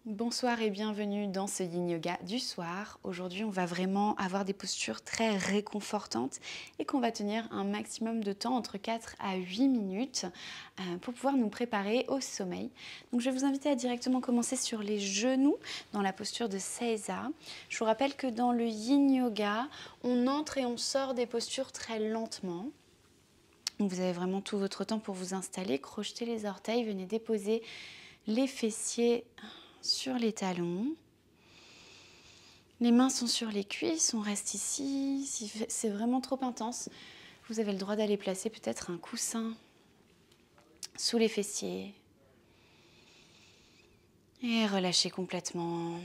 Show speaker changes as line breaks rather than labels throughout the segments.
Bonsoir et bienvenue dans ce Yin Yoga du soir. Aujourd'hui, on va vraiment avoir des postures très réconfortantes et qu'on va tenir un maximum de temps, entre 4 à 8 minutes, pour pouvoir nous préparer au sommeil. Donc, je vais vous inviter à directement commencer sur les genoux, dans la posture de Seiza. Je vous rappelle que dans le Yin Yoga, on entre et on sort des postures très lentement. Donc, vous avez vraiment tout votre temps pour vous installer, crochetez les orteils, venez déposer les fessiers sur les talons. Les mains sont sur les cuisses, on reste ici. Si c'est vraiment trop intense, vous avez le droit d'aller placer peut-être un coussin sous les fessiers. Et relâchez complètement.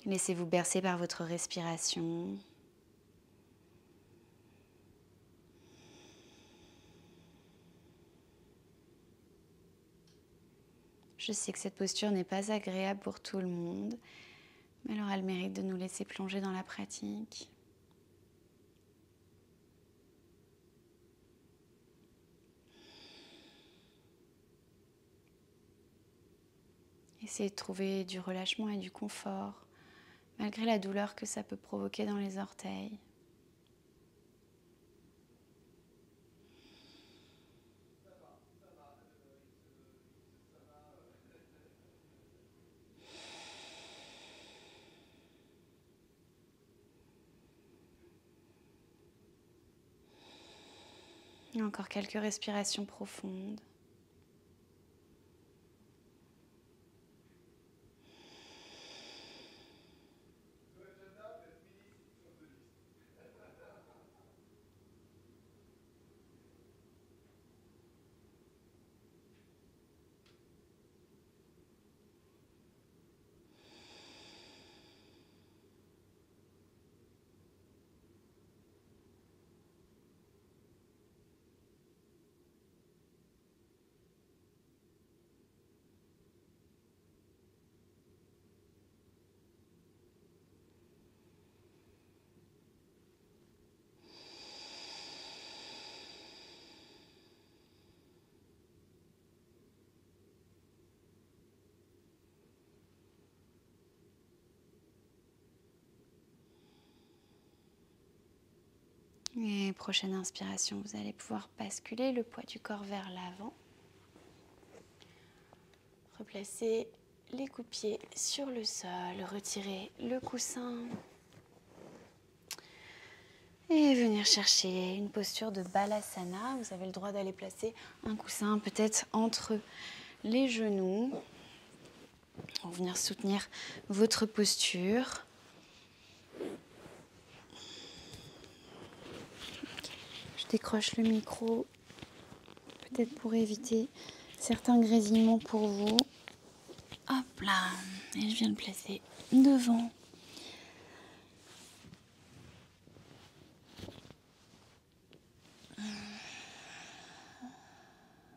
Laissez-vous bercer par votre respiration. Je sais que cette posture n'est pas agréable pour tout le monde, mais elle aura le mérite de nous laisser plonger dans la pratique. Essayez de trouver du relâchement et du confort, malgré la douleur que ça peut provoquer dans les orteils. Et encore quelques respirations profondes. Et prochaine inspiration, vous allez pouvoir basculer le poids du corps vers l'avant. Replacez les coups de pied sur le sol, retirez le coussin. Et venir chercher une posture de Balasana. Vous avez le droit d'aller placer un coussin peut-être entre les genoux pour venir soutenir votre posture. Je décroche le micro, peut-être pour éviter certains grésillements pour vous. Hop là, et je viens de placer devant.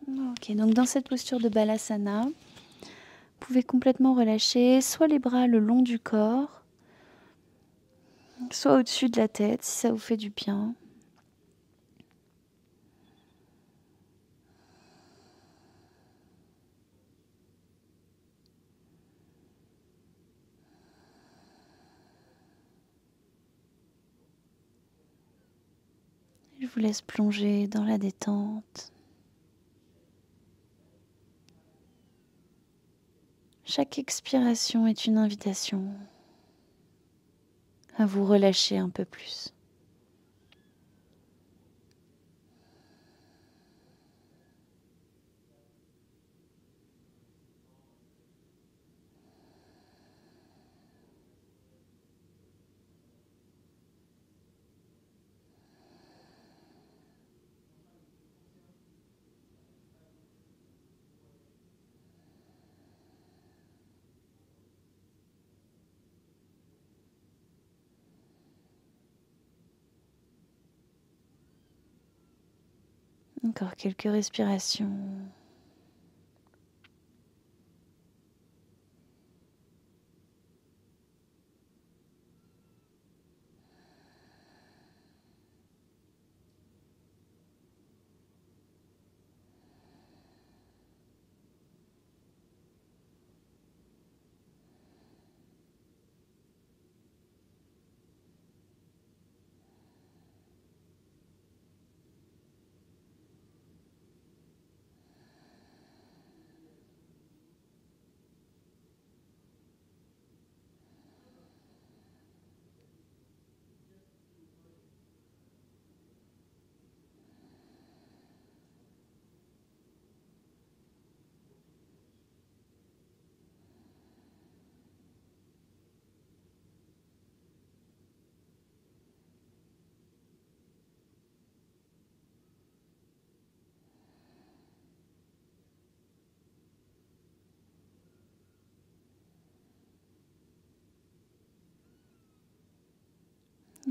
Ok, donc dans cette posture de Balasana, vous pouvez complètement relâcher soit les bras le long du corps, soit au-dessus de la tête si ça vous fait du bien. Je vous laisse plonger dans la détente. Chaque expiration est une invitation à vous relâcher un peu plus. Encore quelques respirations.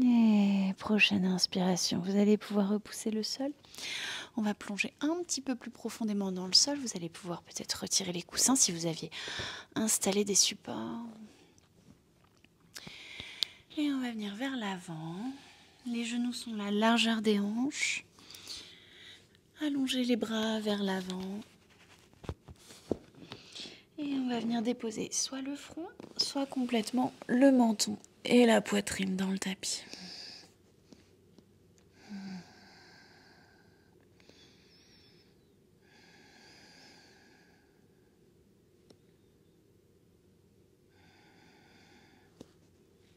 Et prochaine inspiration, vous allez pouvoir repousser le sol. On va plonger un petit peu plus profondément dans le sol. Vous allez pouvoir peut-être retirer les coussins si vous aviez installé des supports. Et on va venir vers l'avant. Les genoux sont la largeur des hanches. Allongez les bras vers l'avant. Et on va venir déposer soit le front, soit complètement le menton et la poitrine dans le tapis.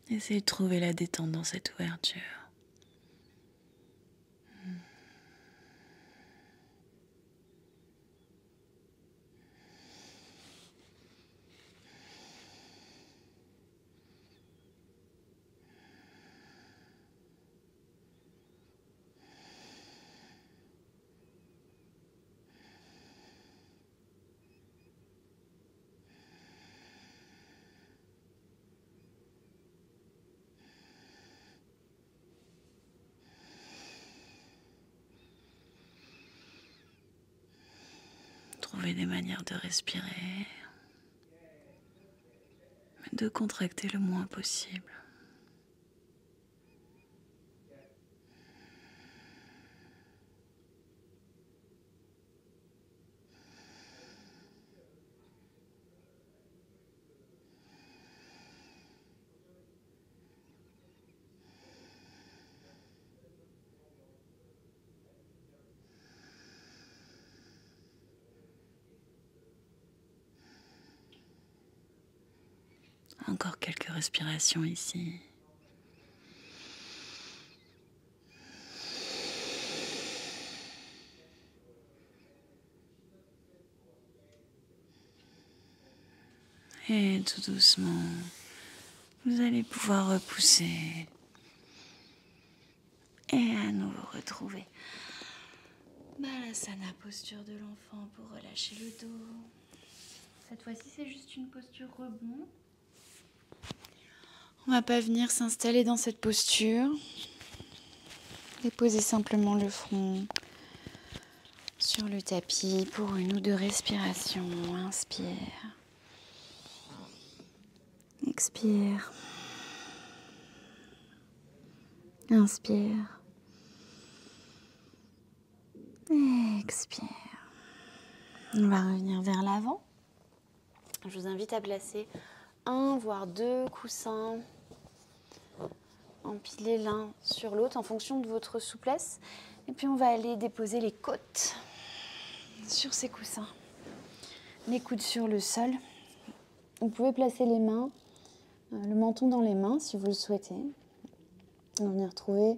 Essayez de trouver la détente dans cette ouverture. Trouvez des manières de respirer, mais de contracter le moins possible. Encore quelques respirations ici. Et tout doucement, vous allez pouvoir repousser et à nouveau retrouver Balasana, posture de l'enfant pour relâcher le dos. Cette fois-ci, c'est juste une posture rebond. On ne va pas venir s'installer dans cette posture. Déposez simplement le front sur le tapis pour une ou deux respirations. Inspire. Expire. Inspire. Expire. On va revenir vers l'avant. Je vous invite à placer un voire deux coussins empilés l'un sur l'autre en fonction de votre souplesse. Et puis on va aller déposer les côtes sur ces coussins. Les coudes sur le sol. Vous pouvez placer les mains, le menton dans les mains si vous le souhaitez. On va venir trouver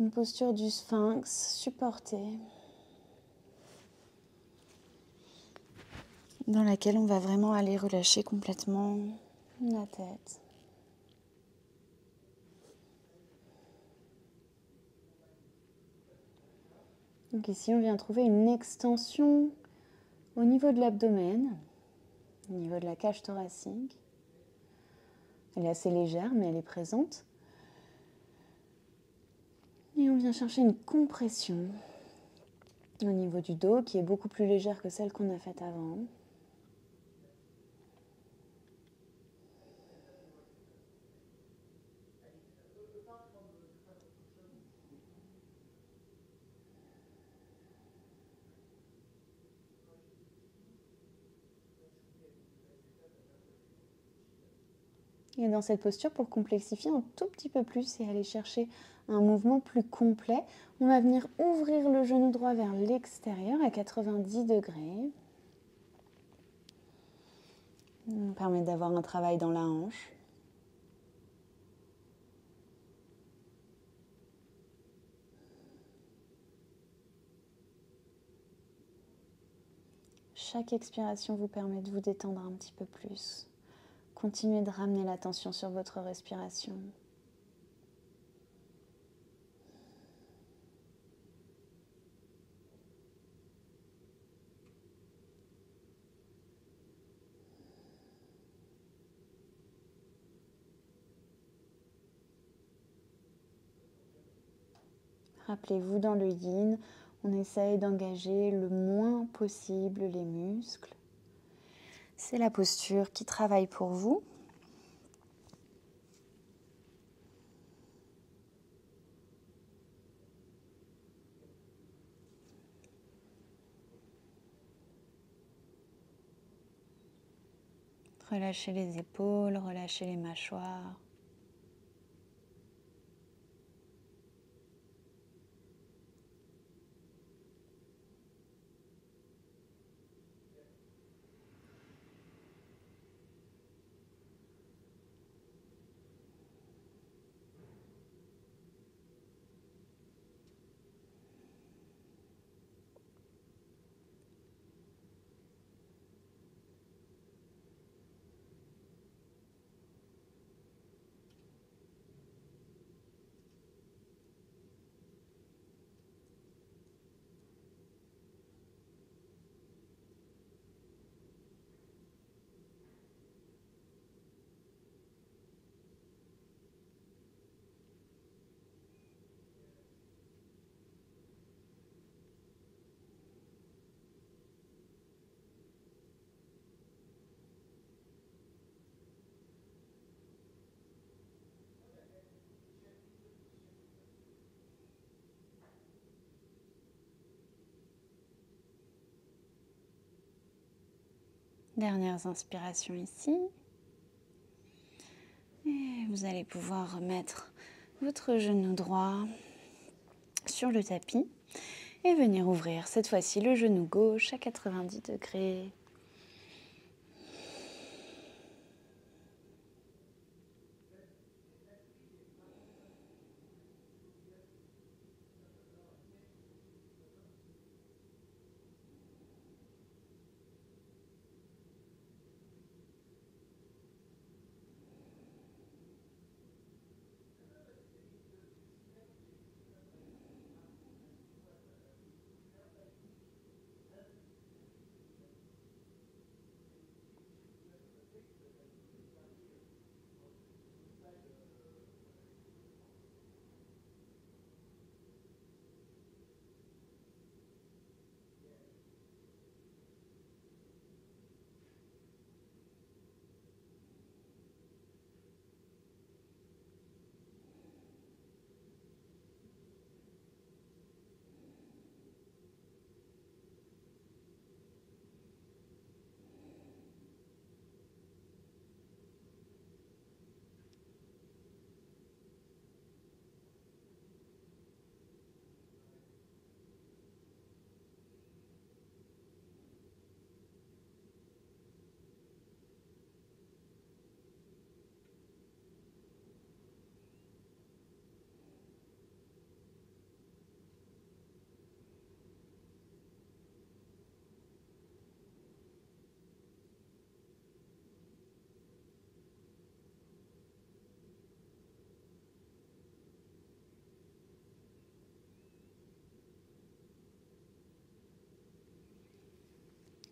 une posture du sphinx supportée, dans laquelle on va vraiment aller relâcher complètement la tête. Donc ici, on vient trouver une extension au niveau de l'abdomen, au niveau de la cage thoracique. Elle est assez légère, mais elle est présente. Et on vient chercher une compression
au niveau du dos qui est beaucoup plus légère que celle qu'on a faite avant. Et dans cette posture, pour complexifier un tout petit peu plus et aller chercher un mouvement plus complet, on va venir ouvrir le genou droit vers l'extérieur à 90 degrés. Ça permet d'avoir un travail dans la hanche. Chaque expiration vous permet de vous détendre un petit peu plus. Continuez de ramener l'attention sur votre respiration. Rappelez-vous, dans le yin, on essaye d'engager le moins possible les muscles. C'est la posture qui travaille pour vous. Relâchez les épaules, relâchez les mâchoires. Dernières inspirations ici. Et vous allez pouvoir remettre votre genou droit sur le tapis et venir ouvrir cette fois-ci le genou gauche à 90 degrés.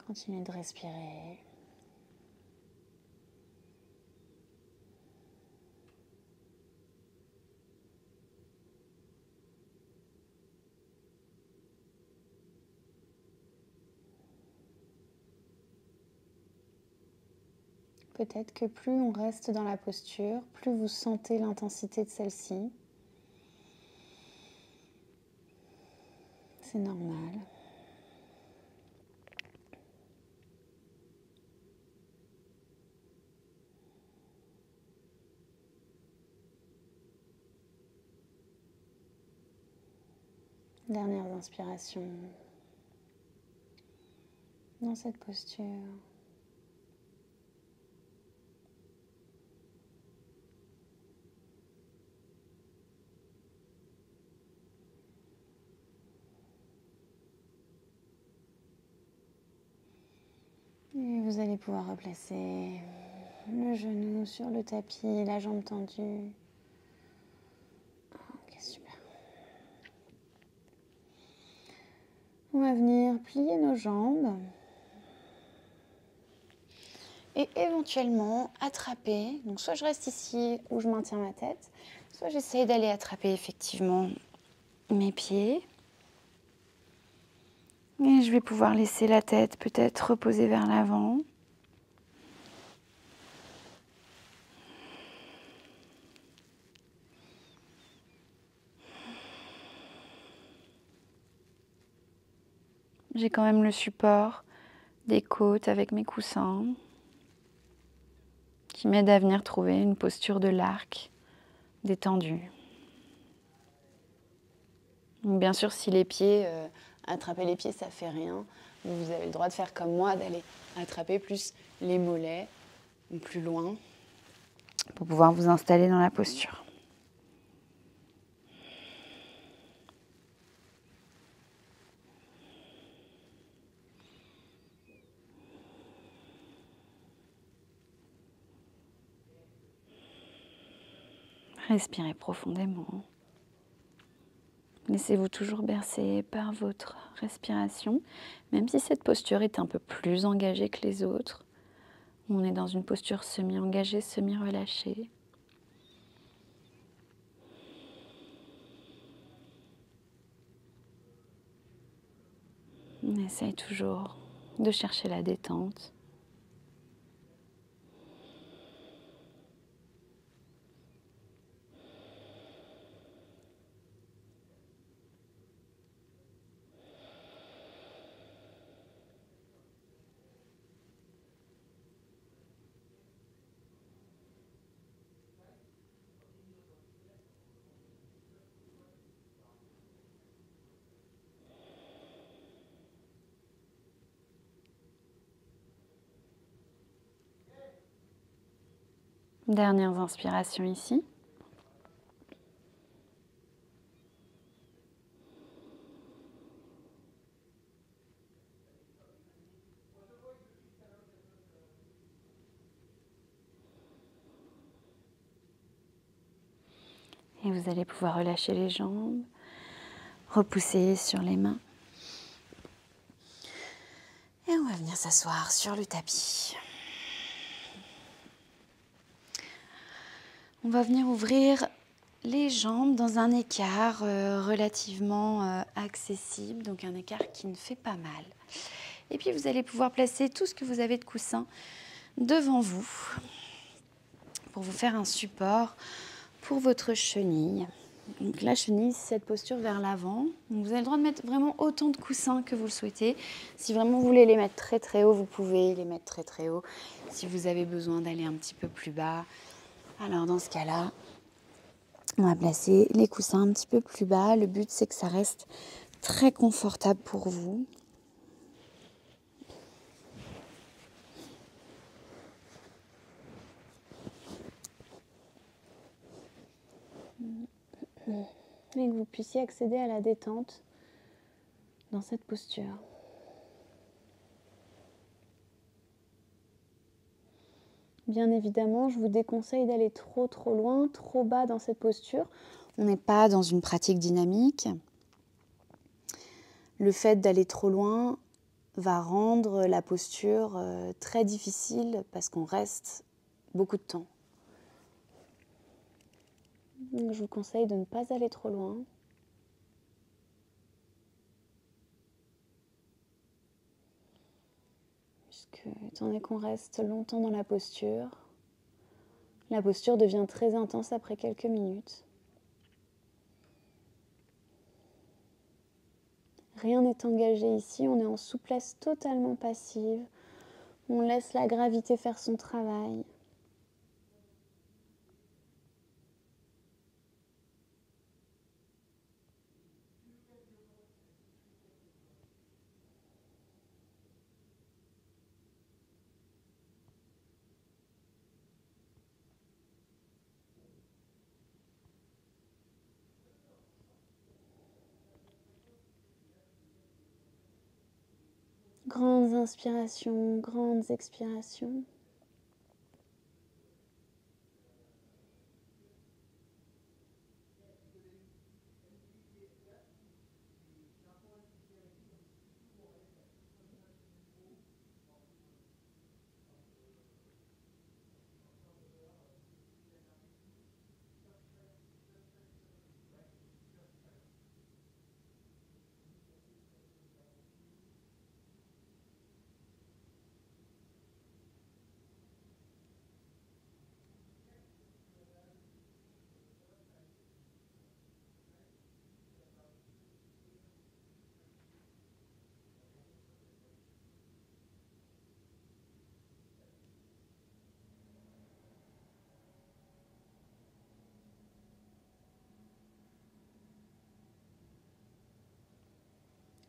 Continuez de respirer. Peut-être que plus on reste dans la posture, plus vous sentez l'intensité de celle-ci. C'est normal. Dernières inspirations dans cette posture. Et vous allez pouvoir replacer le genou sur le tapis, la jambe tendue. Ok, super. On va venir plier nos jambes et éventuellement attraper. Donc soit je reste ici où je maintiens ma tête, soit j'essaye d'aller attraper effectivement mes pieds. Et je vais pouvoir laisser la tête peut-être reposer vers l'avant. J'ai quand même le support des côtes avec mes coussins qui m'aide à venir trouver une posture de l'arc détendue. Donc bien sûr, si les pieds, attraper les pieds, ça fait rien. Vous avez le droit de faire comme moi, d'aller attraper plus les mollets ou plus loin pour pouvoir vous installer dans la posture. Respirez profondément. Laissez-vous toujours bercer par votre respiration, même si cette posture est un peu plus engagée que les autres. On est dans une posture semi-engagée, semi-relâchée. On essaye toujours de chercher la détente. Dernières inspirations ici. Et vous allez pouvoir relâcher les jambes, repousser sur les mains. Et on va venir s'asseoir sur le tapis. On va venir ouvrir les jambes dans un écart relativement accessible, donc un écart qui ne fait pas mal. Et puis vous allez pouvoir placer tout ce que vous avez de coussin devant vous pour vous faire un support pour votre chenille. Donc la chenille, c'est cette posture vers l'avant. Vous avez le droit de mettre vraiment autant de coussins que vous le souhaitez. Si vraiment vous voulez les mettre très très haut, vous pouvez les mettre très très haut. Si vous avez besoin d'aller un petit peu plus bas, alors dans ce cas-là, on va placer les coussins un petit peu plus bas. Le but, c'est que ça reste très confortable pour vous. Et que vous puissiez accéder à la détente dans cette posture. Bien évidemment, je vous déconseille d'aller trop loin, trop bas dans cette posture. On n'est pas dans une pratique dynamique. Le fait d'aller trop loin va rendre la posture très difficile parce qu'on reste beaucoup de temps. Donc, je vous conseille de ne pas aller trop loin. puisque étant donné qu'on reste longtemps dans la posture devient très intense après quelques minutes. Rien n'est engagé ici, on est en souplesse totalement passive. On laisse la gravité faire son travail. Grandes inspirations, grandes expirations.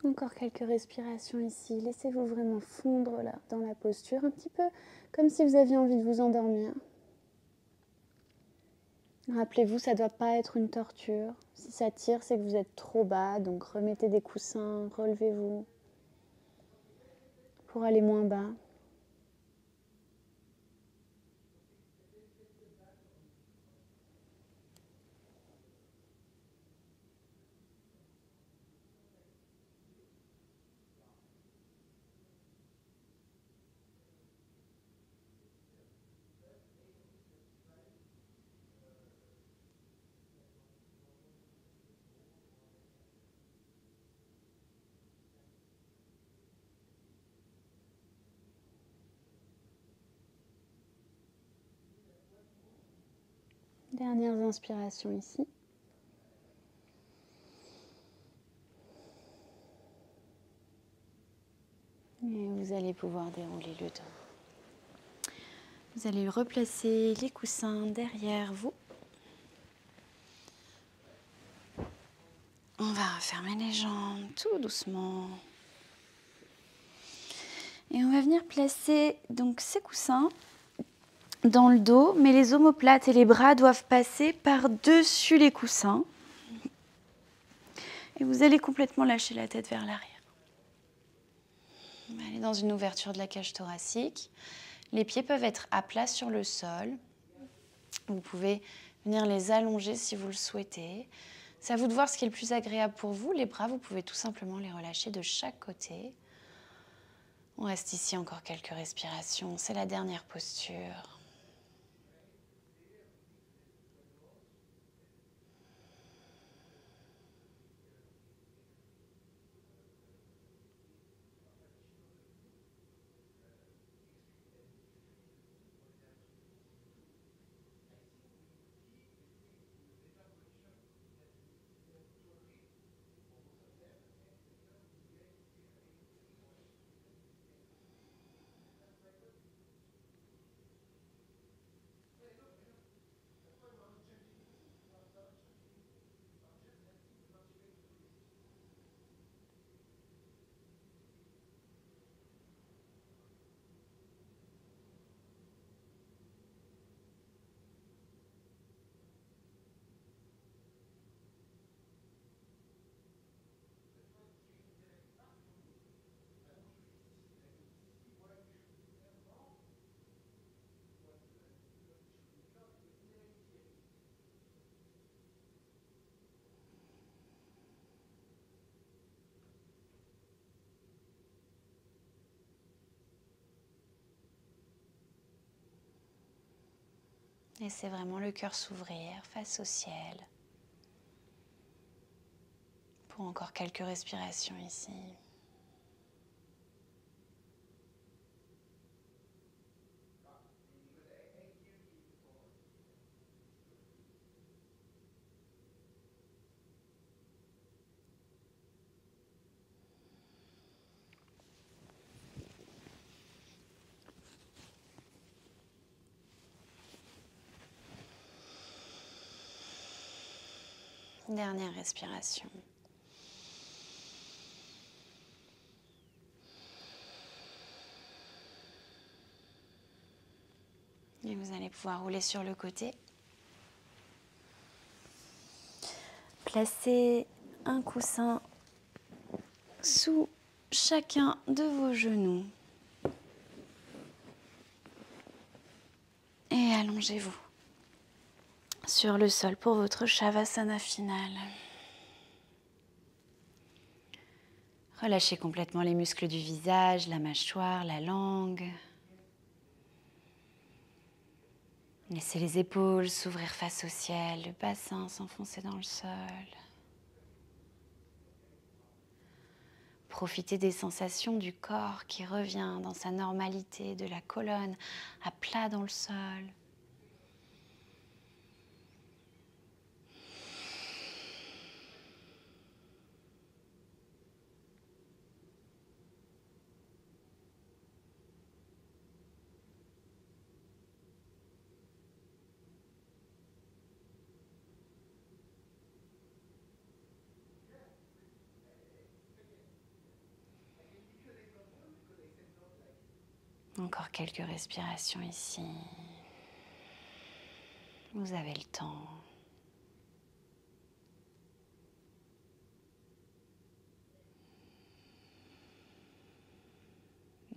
Encore quelques respirations ici. Laissez-vous vraiment fondre là, dans la posture, un petit peu comme si vous aviez envie de vous endormir. Rappelez-vous, ça ne doit pas être une torture. Si ça tire, c'est que vous êtes trop bas, donc remettez des coussins, relevez-vous pour aller moins bas. Dernières inspirations ici. Et vous allez pouvoir dérouler le dos. Vous allez replacer les coussins derrière vous. On va refermer les jambes tout doucement. Et on va venir placer donc ces coussins dans le dos, mais les omoplates et les bras doivent passer par-dessus les coussins. Et vous allez complètement lâcher la tête vers l'arrière. On va aller dans une ouverture de la cage thoracique. Les pieds peuvent être à plat sur le sol. Vous pouvez venir les allonger si vous le souhaitez. C'est à vous de voir ce qui est le plus agréable pour vous. Les bras, vous pouvez tout simplement les relâcher de chaque côté. On reste ici encore quelques respirations. C'est la dernière posture. Laissez vraiment le cœur s'ouvrir face au ciel. Pour encore quelques respirations ici.
Dernière respiration. Et vous allez pouvoir rouler sur le côté. Placez un coussin sous chacun de vos genoux. Et allongez-vous sur le sol pour votre Shavasana final. Relâchez complètement les muscles du visage, la mâchoire, la langue. Laissez les épaules s'ouvrir face au ciel, le bassin s'enfoncer dans le sol. Profitez des sensations du corps qui revient dans sa normalité, de la colonne à plat dans le sol. Encore quelques respirations ici. Vous avez le temps.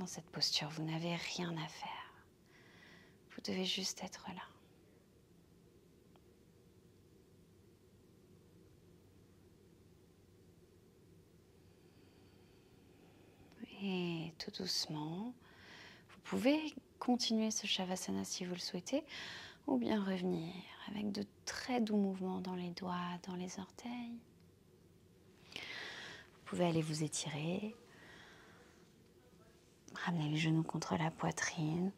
Dans cette posture, vous n'avez rien à faire. Vous devez juste être là. Et tout doucement, vous pouvez continuer ce Shavasana si vous le souhaitez, ou bien revenir avec de très doux mouvements dans les doigts, dans les orteils. Vous pouvez aller vous étirer, ramener les genoux contre la poitrine,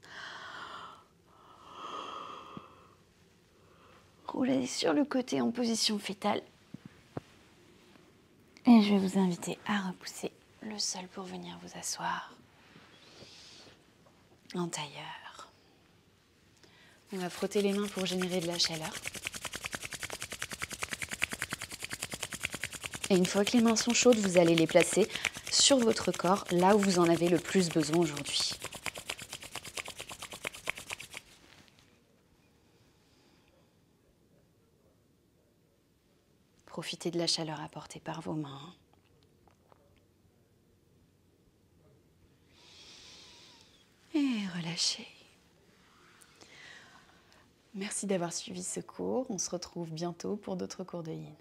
rouler sur le côté en position fétale. Et je vais vous inviter à repousser le sol pour venir vous asseoir en tailleur. On va frotter les mains pour générer de la chaleur. Et une fois que les mains sont chaudes, vous allez les placer sur votre corps, là où vous en avez le plus besoin aujourd'hui. Profitez de la chaleur apportée par vos mains. Et relâchez. Merci d'avoir suivi ce cours. On se retrouve bientôt pour d'autres cours de Yin.